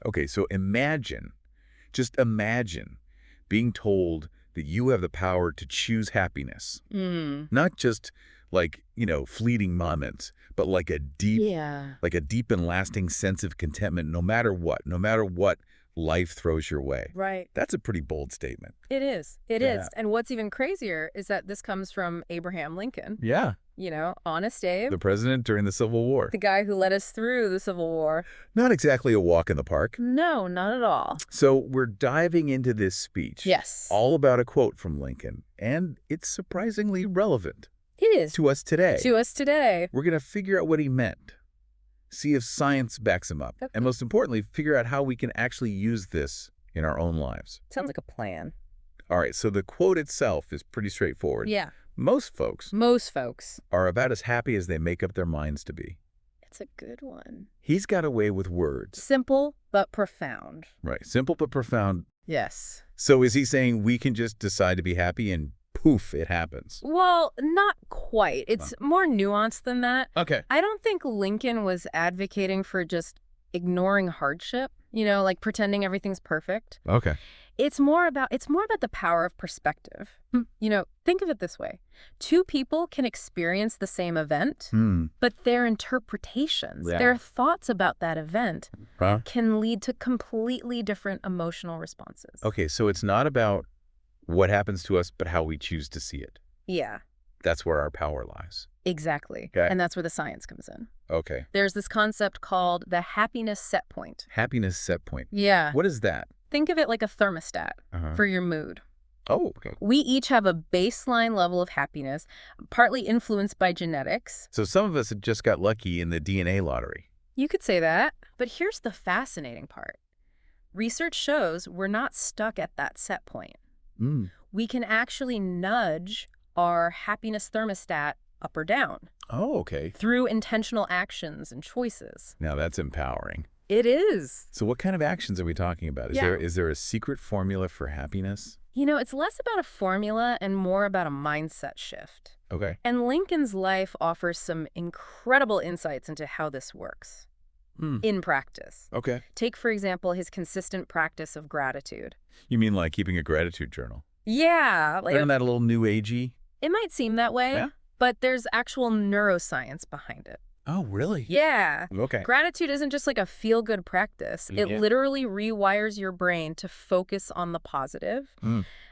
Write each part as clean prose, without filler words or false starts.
Okay, so just imagine being told that you have the power to choose happiness. Mm. Not just like, fleeting moments, but Yeah. like a deep and lasting sense of contentment no matter what life throws your way. Right. That's a pretty bold statement. It is. It Yeah. is. And what's even crazier is that this comes from Abraham Lincoln, Yeah. Honest Abe, The president during the Civil War. the guy who led us through the Civil War. Not exactly a walk in the park. No, not at all. So we're diving into this speech. Yes. All about a quote from Lincoln, and it's surprisingly relevant It is. to us today. To us today. We're going to figure out what he meant, see if science backs him up, Okay. and most importantly, figure out how we can actually use this in our own lives. Sounds like a plan. All right, so the quote itself is pretty straightforward. Yeah. Most folks Most folks. are about as happy as they make up their minds to be. It's a good one. He's got a way with words. Simple but profound. Right, simple but profound. Yes. So is he saying we can just decide to be happy and poof, it happens? Well, not quite. It's more nuanced than that. Okay. I don't think Lincoln was advocating for just ignoring hardship, like pretending everything's perfect. Okay. It's more about the power of perspective. Think of it this way. Two people can experience the same event, but their interpretations, Yeah. their thoughts about that event Huh? can lead to completely different emotional responses. Okay, so it's not about what happens to us, but how we choose to see it. Yeah, That's where our power lies. exactly. Okay. And that's where the science comes in. Okay. There's this concept called the happiness set point. Happiness set point. Yeah. What is that? Think of it like a thermostat Uh-huh. for your mood. Oh, okay. We each have a baseline level of happiness, partly influenced by genetics. So some of us have just got lucky in the DNA lottery. You could say that. But here's the fascinating part. Research shows we're not stuck at that set point. We can actually nudge our happiness thermostat up or down Oh, okay. through intentional actions and choices. Now that's empowering. It is. So what kind of actions are we talking about? Yeah. Is there a secret formula for happiness? It's less about a formula and more about a mindset shift. Okay. And Lincoln's life offers some incredible insights into how this works in practice. Okay. Take, for example, his consistent practice of gratitude. You mean like keeping a gratitude journal? Yeah, Isn't that a little new agey? it might seem that way, Yeah? but there's actual neuroscience behind it. Oh, really? Yeah. Okay. Gratitude isn't just like a feel-good practice. It Yeah. literally rewires your brain to focus on the positive.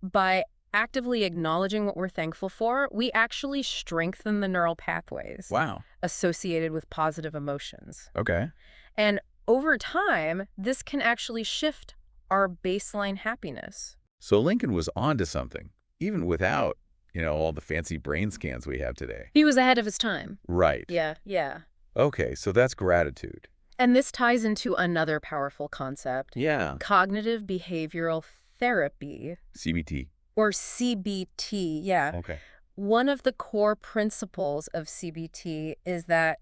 By actively acknowledging what we're thankful for, we actually strengthen the neural pathways Wow. associated with positive emotions. Okay. And over time, this can actually shift our baseline happiness. So Lincoln was onto something, even without, all the fancy brain scans we have today. He was ahead of his time. Right. Yeah. Okay, so that's gratitude. And this ties into another powerful concept, Yeah. cognitive behavioral therapy, CBT. or CBT. Yeah. Okay. One of the core principles of CBT is that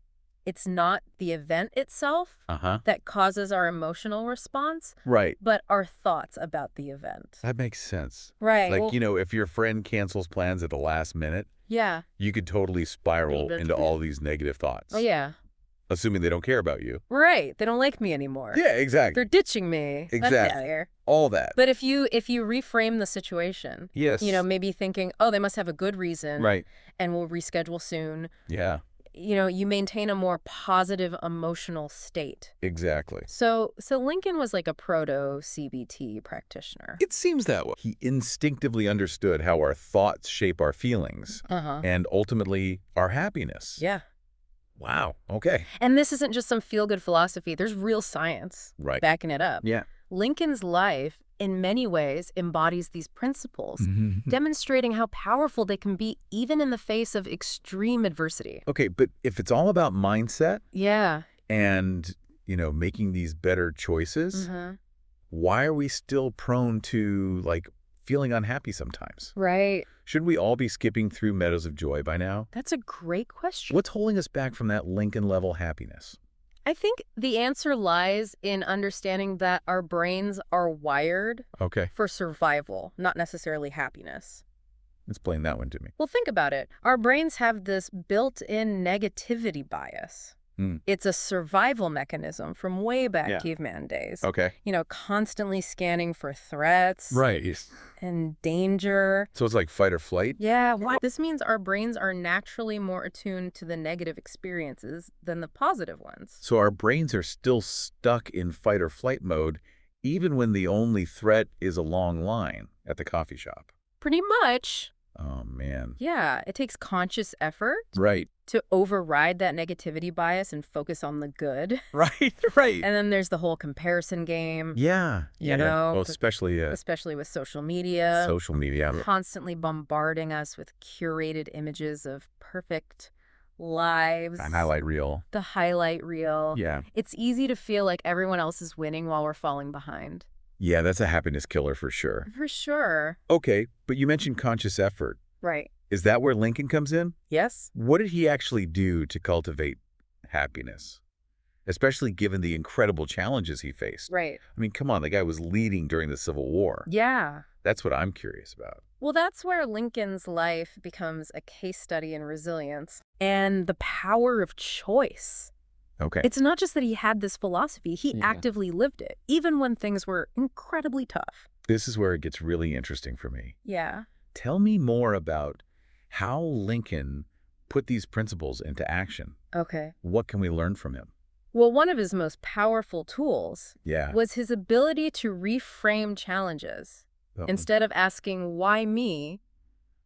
it's not the event itself Uh-huh. that causes our emotional response, Right. but our thoughts about the event. That makes sense. Right. Like, well, if your friend cancels plans at the last minute, yeah. you could totally spiral into all these negative thoughts. Oh, yeah. Assuming they don't care about you. Right. They don't like me anymore. Yeah, exactly. They're ditching me. Exactly. I'm failure. All that. But if you reframe the situation, Yes. maybe thinking, oh, they must have a good reason. Right. And we'll reschedule soon. Yeah, You maintain a more positive emotional state. exactly. So Lincoln was like a proto-CBT practitioner. It seems that way. He instinctively understood how our thoughts shape our feelings Uh-huh. and ultimately our happiness. Yeah. Wow. Okay. And this isn't just some feel-good philosophy. There's real science Right. backing it up. Yeah. Lincoln's life, in many ways, embodies these principles, Mm-hmm. demonstrating how powerful they can be even in the face of extreme adversity. Okay, but if it's all about mindset Yeah. and, making these better choices, Mhm. why are we still prone to, feeling unhappy sometimes? Right. Should we all be skipping through meadows of joy by now? That's a great question. What's holding us back from that Lincoln-level happiness? I think the answer lies in understanding that our brains are wired Okay, for survival, not necessarily happiness. explain that one to me. Well, think about it. Our brains have this built-in negativity bias. Hmm. It's a survival mechanism from way back Yeah. caveman days. Okay. Constantly scanning for threats Right. and danger. So it's like fight or flight? Yeah, what? This means our brains are naturally more attuned to the negative experiences than the positive ones. So our brains are still stuck in fight or flight mode, even when the only threat is a long line at the coffee shop. Pretty much. Oh, man. Yeah, it takes conscious effort Right. to override that negativity bias and focus on the good. Right, right. And then there's the whole comparison game, Yeah. you know, Well, especially especially with social media, social media. constantly bombarding us with curated images of perfect lives. An highlight reel. The highlight reel. Yeah. It's easy to feel like everyone else is winning while we're falling behind. Yeah, that's a happiness killer for sure. For sure. Okay, but you mentioned conscious effort. Right. Is that where Lincoln comes in? Yes? What did he actually do to cultivate happiness? Especially given the incredible challenges he faced. Right. I mean, come on, the guy was leading during the Civil War. Yeah. That's what I'm curious about. Well, that's where Lincoln's life becomes a case study in resilience and the power of choice. Okay. It's not just that he had this philosophy, he Yeah. actively lived it, even when things were incredibly tough. This is where it gets really interesting for me. Yeah. Tell me more about how Lincoln put these principles into action. Okay. What can we learn from him? Well, one of his most powerful tools Yeah. was his ability to reframe challenges. Uh-oh. Instead of asking, why me,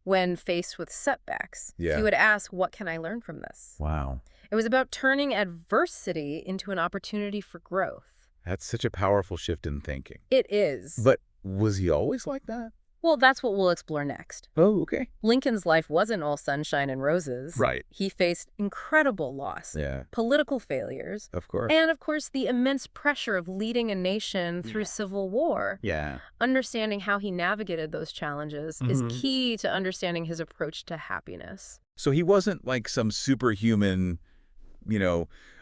when faced with setbacks, Yeah. he would ask, what can I learn from this? Wow. It was about turning adversity into an opportunity for growth. That's such a powerful shift in thinking. It is. But was he always like that? Well, that's what we'll explore next. Oh, okay. Lincoln's life wasn't all sunshine and roses. Right. He faced incredible loss, Yeah, political failures, of course. and, of course, the immense pressure of leading a nation through civil war. Yeah. Understanding how he navigated those challenges is key to understanding his approach to happiness. So he wasn't like some superhuman,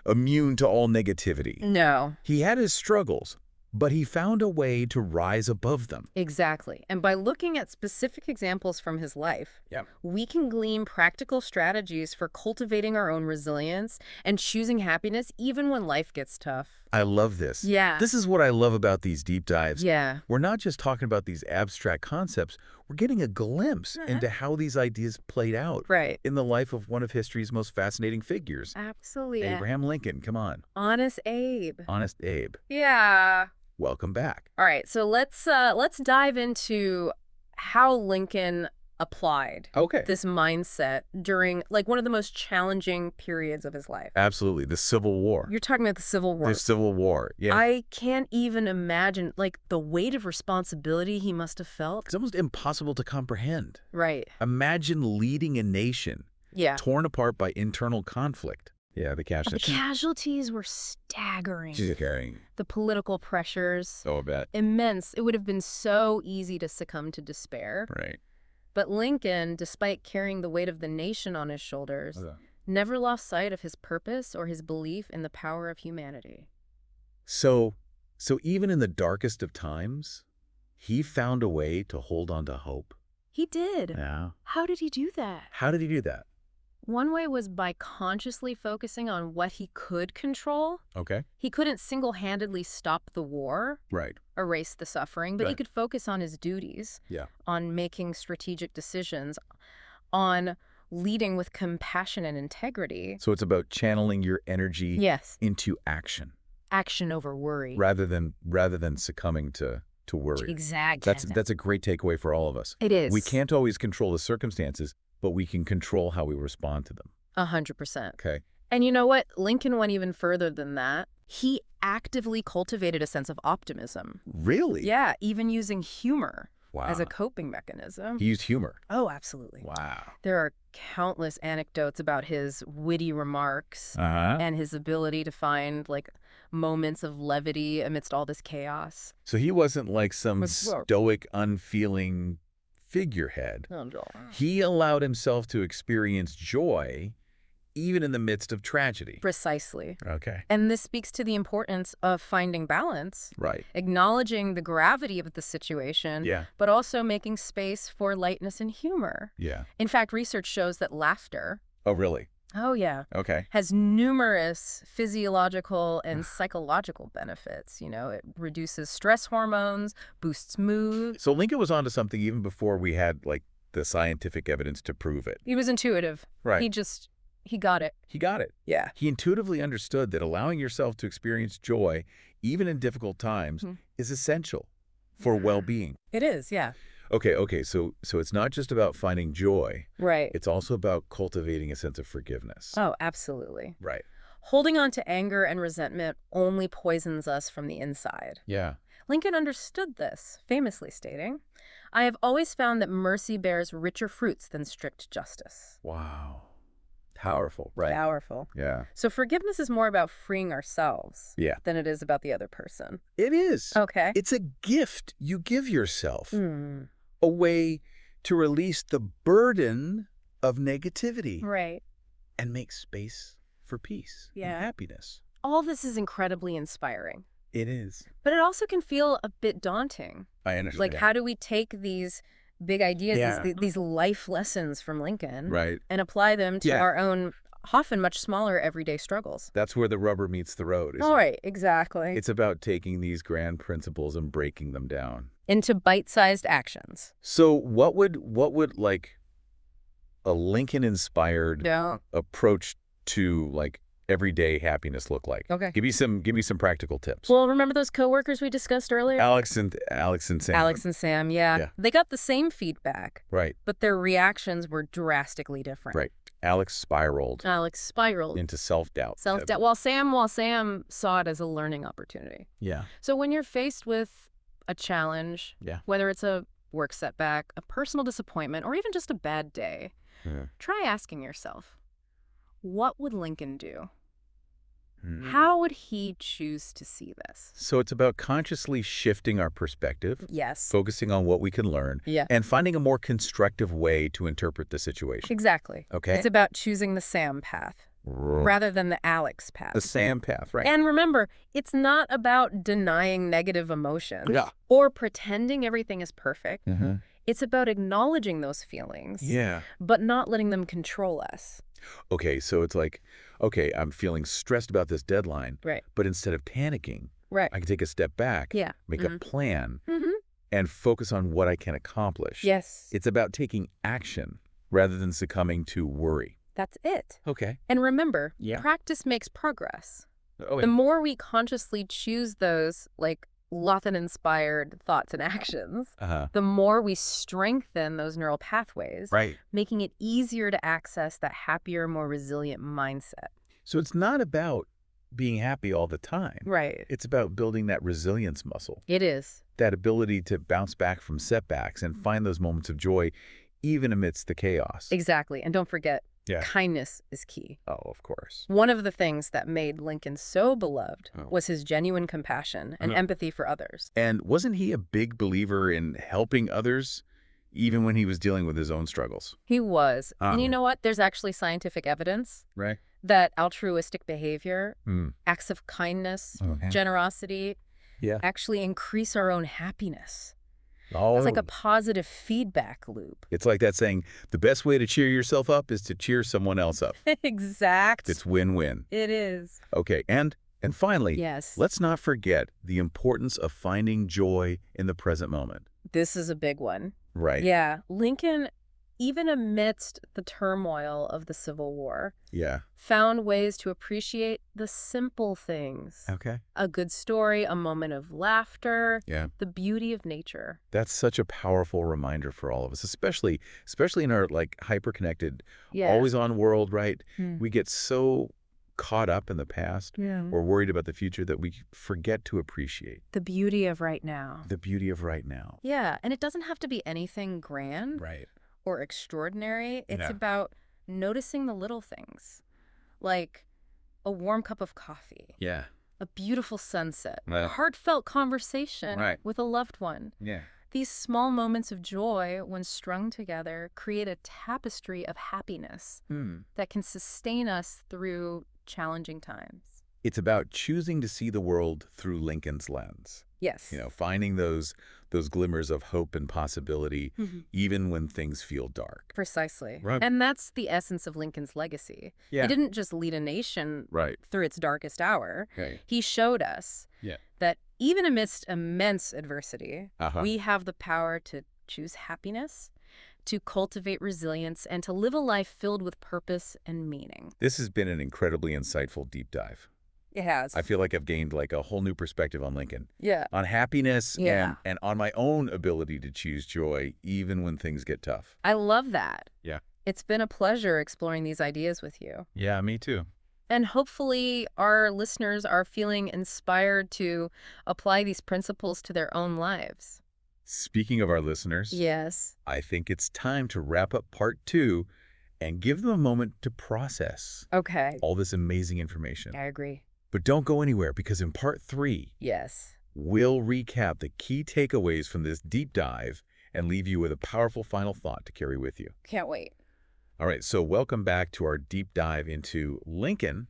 immune to all negativity. No. He had his struggles, but he found a way to rise above them. Exactly. And by looking at specific examples from his life, we can glean practical strategies for cultivating our own resilience and choosing happiness even when life gets tough. I love this. Yeah. This is what I love about these deep dives. Yeah. We're not just talking about these abstract concepts. We're getting a glimpse into how these ideas played out Right. in the life of one of history's most fascinating figures. Absolutely. Abraham Lincoln, come on. Honest Abe. Honest Abe. Yeah. Welcome back. All right, so let's dive into how Lincoln applied this mindset during one of the most challenging periods of his life. Absolutely. The Civil War. You're talking about the Civil War. The Civil War, yeah. I can't even imagine the weight of responsibility he must have felt. It's almost impossible to comprehend. Right. Imagine leading a nation torn apart by internal conflict. Yeah, the casualties were staggering. She's carrying. The political pressures. So bad. Immense. It would have been so easy to succumb to despair. Right. But Lincoln, despite carrying the weight of the nation on his shoulders, never lost sight of his purpose or his belief in the power of humanity. So even in the darkest of times, he found a way to hold on to hope. He did. Yeah. How did he do that? How did he do that? One way was by consciously focusing on what he could control. Okay. He couldn't single-handedly stop the war, Right. erase the suffering, but he Right. could focus on his duties, Yeah. on making strategic decisions, on leading with compassion and integrity. So it's about channeling your energy into action. Action over worry. Rather than succumbing to worry. Exactly. That's a great takeaway for all of us. It is. We can't always control the circumstances, but we can control how we respond to them. 100%. Okay. And you know what? Lincoln went even further than that. He actively cultivated a sense of optimism. Really? Yeah, even using humor as a Wow. coping mechanism. He used humor. Oh, absolutely. Wow. There are countless anecdotes about his witty remarks and his ability to find moments of levity amidst all this chaos. So he wasn't like some Well- stoic, unfeeling figurehead. He allowed himself to experience joy even in the midst of tragedy. Precisely. Okay. And this speaks to the importance of finding balance, Right. acknowledging the gravity of the situation, Yeah. but also making space for lightness and humor. Yeah. In fact, research shows that laughter, Oh, really? Oh, yeah. Okay. Has numerous physiological and psychological benefits. It reduces stress hormones, boosts mood. So Lincoln was onto something even before we had, like, the scientific evidence to prove it. He was intuitive. Right. He got it. He got it. Yeah. He intuitively understood that allowing yourself to experience joy, even in difficult times, is essential for well-being. It is, yeah. Okay, so it's not just about finding joy. Right. It's also about cultivating a sense of forgiveness. Oh, absolutely. Right. Holding on to anger and resentment only poisons us from the inside. Yeah. Lincoln understood this, famously stating, "I have always found that mercy bears richer fruits than strict justice." Wow. Powerful, right? Powerful. Yeah. So forgiveness is more about freeing ourselves than it is about the other person. It is. Okay. It's a gift you give yourself. A way to release the burden of negativity. Right. And make space for peace and happiness. All this is incredibly inspiring. It is. But it also can feel a bit daunting. I understand. Like, how do we take these big ideas, these life lessons from Lincoln, and apply them to our own, often much smaller everyday struggles? That's where the rubber meets the road, isn't it? All right, exactly. It's about taking these grand principles and breaking them down into bite-sized actions. So what would like a Lincoln-inspired approach to like everyday happiness look like? Okay. Give me some practical tips. Well, remember those coworkers we discussed earlier? Alex and Sam. Alex and Sam, yeah. They got the same feedback. Right. But their reactions were drastically different. Right. Alex spiraled into self-doubt. Self-doubt. While Sam saw it as a learning opportunity. Yeah. So when you're faced with a challenge, whether it's a work setback, a personal disappointment, or even just a bad day, try asking yourself, what would Lincoln do? How would he choose to see this? So it's about consciously shifting our perspective. Yes. Focusing on what we can learn. And finding a more constructive way to interpret the situation. Exactly. Okay. It's about choosing the Sam path rather than the Alex path. The Sam path, right. And remember, it's not about denying negative emotions or pretending everything is perfect. It's about acknowledging those feelings, but not letting them control us. Okay, so it's like, okay, I'm feeling stressed about this deadline, Right. But instead of panicking, I can take a step back, make a plan, and focus on what I can accomplish. Yes. It's about taking action rather than succumbing to worry. That's it. Okay. And remember, practice makes progress. Oh, the more we consciously choose those, like, Lothan-inspired thoughts and actions, the more we strengthen those neural pathways, making it easier to access that happier, more resilient mindset. So it's not about being happy all the time. Right. It's about building that resilience muscle. It is. That ability to bounce back from setbacks and find those moments of joy even amidst the chaos. Exactly. And don't forget, kindness is key. Oh, of course. One of the things that made Lincoln so beloved was his genuine compassion and empathy for others. And wasn't he a big believer in helping others even when he was dealing with his own struggles? He was. And you know what? There's actually scientific evidence that altruistic behavior, acts of kindness, generosity, actually increase our own happiness. It's like a positive feedback loop. It's like that saying, the best way to cheer yourself up is to cheer someone else up. Exact. It's win-win. It is. Okay, and finally, let's not forget the importance of finding joy in the present moment. This is a big one. Right. Yeah. Lincoln, even amidst the turmoil of the Civil War, found ways to appreciate the simple things. Okay. A good story, a moment of laughter, the beauty of nature. That's such a powerful reminder for all of us, especially in our like hyper-connected, always-on world, right? We get so caught up in the past or worried about the future that we forget to appreciate the beauty of right now. The beauty of right now. Yeah, and it doesn't have to be anything grand. Right. Or extraordinary. It's about noticing the little things, like a warm cup of coffee, a beautiful sunset, a heartfelt conversation with a loved one. These small moments of joy, when strung together, create a tapestry of happiness that can sustain us through challenging times. It's about choosing to see the world through Lincoln's lens. Yes. Finding those glimmers of hope and possibility, even when things feel dark. Precisely. Right. And that's the essence of Lincoln's legacy. Yeah. He didn't just lead a nation through its darkest hour. Okay. He showed us that even amidst immense adversity, we have the power to choose happiness, to cultivate resilience, and to live a life filled with purpose and meaning. This has been an incredibly insightful deep dive. It has. I feel like I've gained like a whole new perspective on Lincoln. Yeah. On happiness and on my own ability to choose joy even when things get tough. I love that. Yeah. It's been a pleasure exploring these ideas with you. Yeah, me too. And hopefully our listeners are feeling inspired to apply these principles to their own lives. Speaking of our listeners, yes, I think it's time to wrap up part 2 and give them a moment to process all this amazing information. I agree. But don't go anywhere, because in part 3, we'll recap the key takeaways from this deep dive and leave you with a powerful final thought to carry with you. Can't wait. All right, so welcome back to our deep dive into Lincoln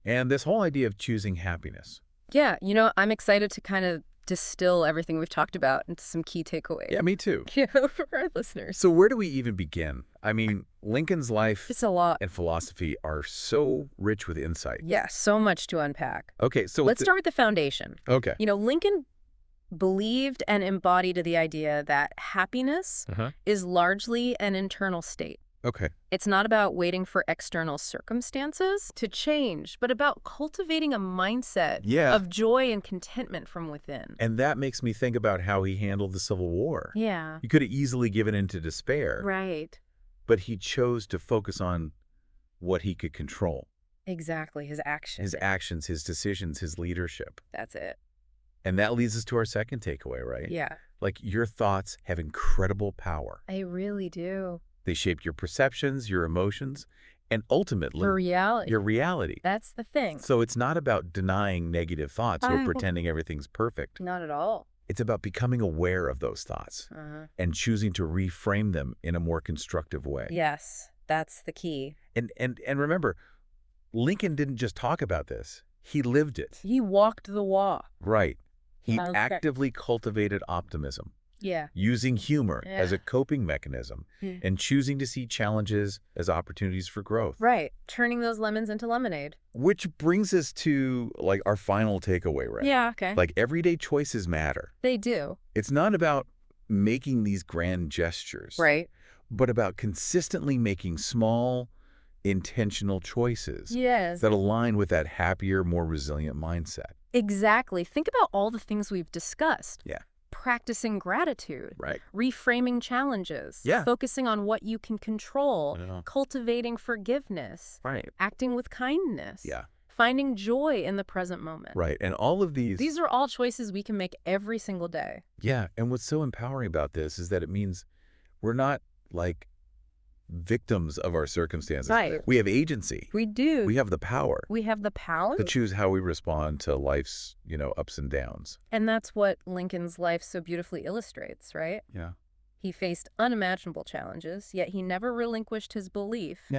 and this whole idea of choosing happiness. Yeah, I'm excited to kind of distill everything we've talked about into some key takeaways. Yeah, me too. For our listeners. So where do we even begin? I mean, Lincoln's life it's a lot. And philosophy are so rich with insight. Yeah, so much to unpack. Okay, so let's start with the foundation. Okay. Lincoln believed and embodied the idea that happiness is largely an internal state. Okay. It's not about waiting for external circumstances to change, but about cultivating a mindset of joy and contentment from within. And that makes me think about how he handled the Civil War. Yeah. He could have easily given in to despair. Right. But he chose to focus on what he could control. Exactly. His actions. His actions, his decisions, his leadership. That's it. And that leads us to our second takeaway, right? Yeah. Like, your thoughts have incredible power. They really do. They shape your perceptions, your emotions, and ultimately your reality. That's the thing. So it's not about denying negative thoughts or pretending everything's perfect. Not at all. It's about becoming aware of those thoughts and choosing to reframe them in a more constructive way. Yes, that's the key. And remember, Lincoln didn't just talk about this. He lived it. He walked the walk. Right. He actively cultivated optimism. Yeah. Using humor as a coping mechanism and choosing to see challenges as opportunities for growth. Right. Turning those lemons into lemonade. Which brings us to, like, our final takeaway, right? Yeah, okay. Like, everyday choices matter. They do. It's not about making these grand gestures. Right. But about consistently making small, intentional choices that align with that happier, more resilient mindset. Exactly. Think about all the things we've discussed. Yeah. Practicing gratitude, right? Reframing challenges, focusing on what you can control, cultivating forgiveness, right? Acting with kindness, finding joy in the present moment. Right. And all of these are all choices we can make every single day. Yeah. And what's so empowering about this is that it means we're not like victims of our circumstances. Right. We have agency. We do. We have the power. We have the power to choose how we respond to life's, ups and downs. And that's what Lincoln's life so beautifully illustrates, right? Yeah. He faced unimaginable challenges, yet he never relinquished his belief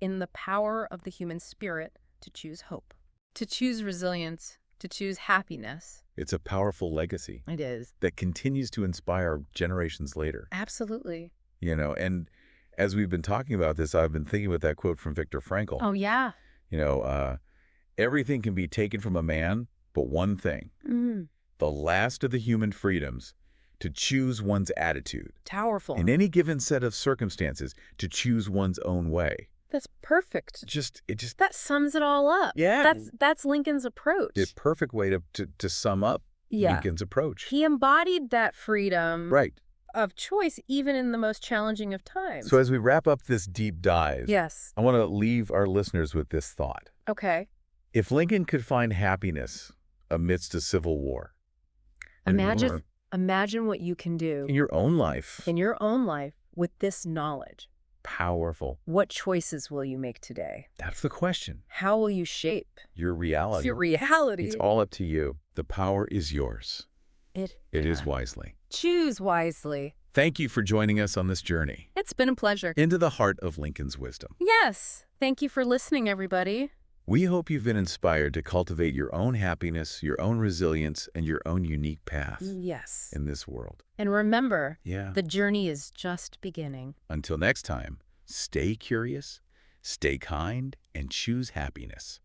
in the power of the human spirit to choose hope, to choose resilience, to choose happiness. It's a powerful legacy. It is. That continues to inspire generations later. Absolutely. And as we've been talking about this, I've been thinking about that quote from Viktor Frankl. Oh, yeah. Everything can be taken from a man, but one thing, the last of the human freedoms, to choose one's attitude. Powerful. In any given set of circumstances, to choose one's own way. That's perfect. That sums it all up. Yeah. That's Lincoln's approach. The perfect way to sum up Lincoln's approach. He embodied that freedom. Right. Of choice, even in the most challenging of times. So as we wrap up this deep dive, I want to leave our listeners with this thought. Okay. If Lincoln could find happiness amidst a civil war, imagine what you can do in your own life. With this knowledge. Powerful. What choices will you make today? That's the question. How will you shape your reality? It's all up to you. The power is yours. It is wisely. Choose wisely. Thank you for joining us on this journey. It's been a pleasure. Into the heart of Lincoln's wisdom. Yes. Thank you for listening, everybody. We hope you've been inspired to cultivate your own happiness, your own resilience, and your own unique path Yes. in this world. And remember, Yeah. the journey is just beginning. Until next time, stay curious, stay kind, and choose happiness.